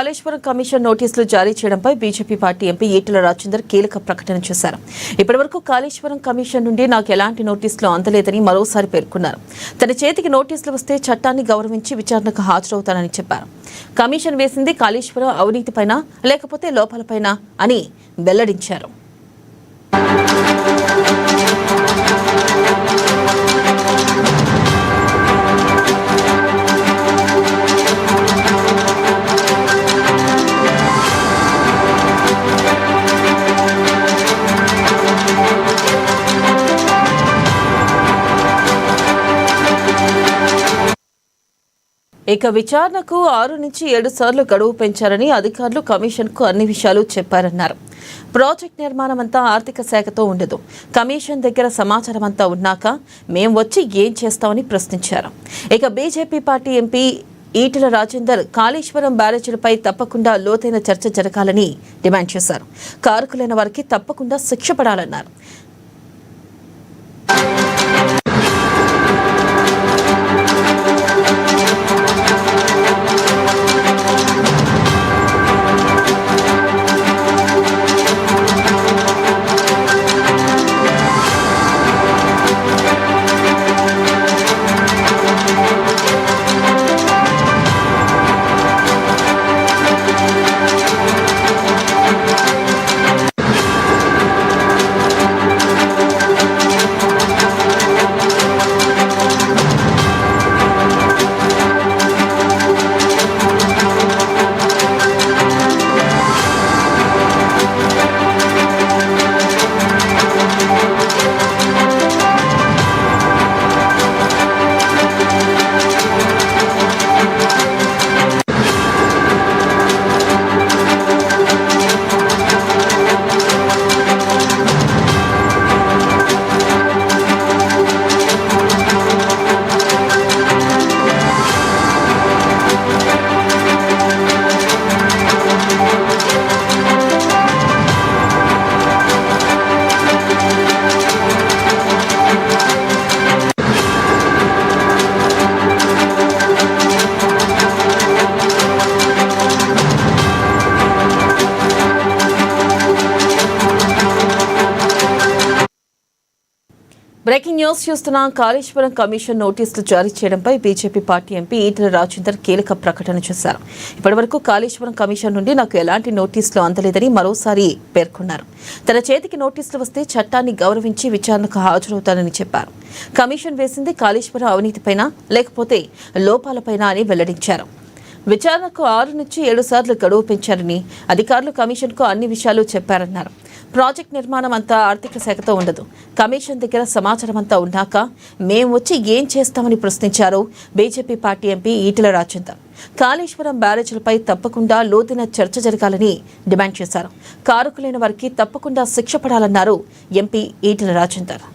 Kaleshwaram commission నోటీసులు జారీ చేయడంపై BJP party MP Etela Rajender కీలక ప్రకటన చేశారు. ఇప్పటివరకు కాళేశ్వరం కమిషన్ నుండి నాకు ఎలాంటి నోటీసులు అందలేదని మరోసారి పేర్కొన్నారు. తన చేతికి నోటీసులు వస్తే చట్టాన్ని గౌరవించి విచారణకు హాజరవుతానని చెప్పారు. కమిషన్ వేసింది కాళేశ్వరం అవినీతిపైన లేకపోతే లోపాలపైన అని వెల్లడించారు. ఇక విచారణకు 6 నుంచి 7 సార్లు గడువు పెంచారని అధికారులు కమిషన్కు అన్ని విషయాలు చెప్పారన్నారు. ప్రాజెక్ట్ నిర్మాణం అంతా ఆర్థిక శాఖతో ఉండదు. కమిషన్ దగ్గర సమాచారం అంతా ఉన్నాక మేం వచ్చి ఏం చేస్తామని ప్రశ్నించారు. ఇక BJP party MP Etela Rajender Kaleshwaram బ్యారేజీలపై తప్పకుండా లోతైన చర్చ జరగాలని డిమాండ్ చేశారు. కారకులైన వారికి తప్పకుండా శిక్ష పడాలన్నారు. బ్రేకింగ్ న్యూస్ చూస్తున్న కాళేశ్వరం కమిషన్ నోటీసులు జారీ చేయడంపై BJP party MP Etela Rajender కీలక ప్రకటన చేశారు. ఇప్పటివరకు కాళేశ్వరం కమిషన్ నుండి నాకు ఎలాంటి నోటీసులు అందలేదని మరోసారి పేర్కొన్నారు. తన చేతికి నోటీసులు వస్తే చట్టాన్ని గౌరవించి విచారణకు హాజరవుతానని చెప్పారు. కమిషన్ వేసింది కాళేశ్వరం అవినీతిపైన లేకపోతే లోపాలపైన అని వెల్లడించారు. విచారణకు 6 నుంచి 7 సార్లు గడువు పెంచారని అధికారులు కమిషన్కు అన్ని విషయాలు చెప్పారన్నారు. ప్రాజెక్ట్ నిర్మాణం అంతా ఆర్థిక శాఖతో ఉండదు. కమిషన్ దగ్గర సమాచారం అంతా ఉన్నాక మేం వచ్చి ఏం చేస్తామని ప్రశ్నించారు BJP party MP Etela Rajender. Kaleshwaram బ్యారేజీలపై తప్పకుండా లోతైన చర్చ జరగాలని డిమాండ్ చేశారు. కారకులైన వారికి తప్పకుండా శిక్ష పడాలన్నారు ఎంపీ ఈటెల రాజేందర్.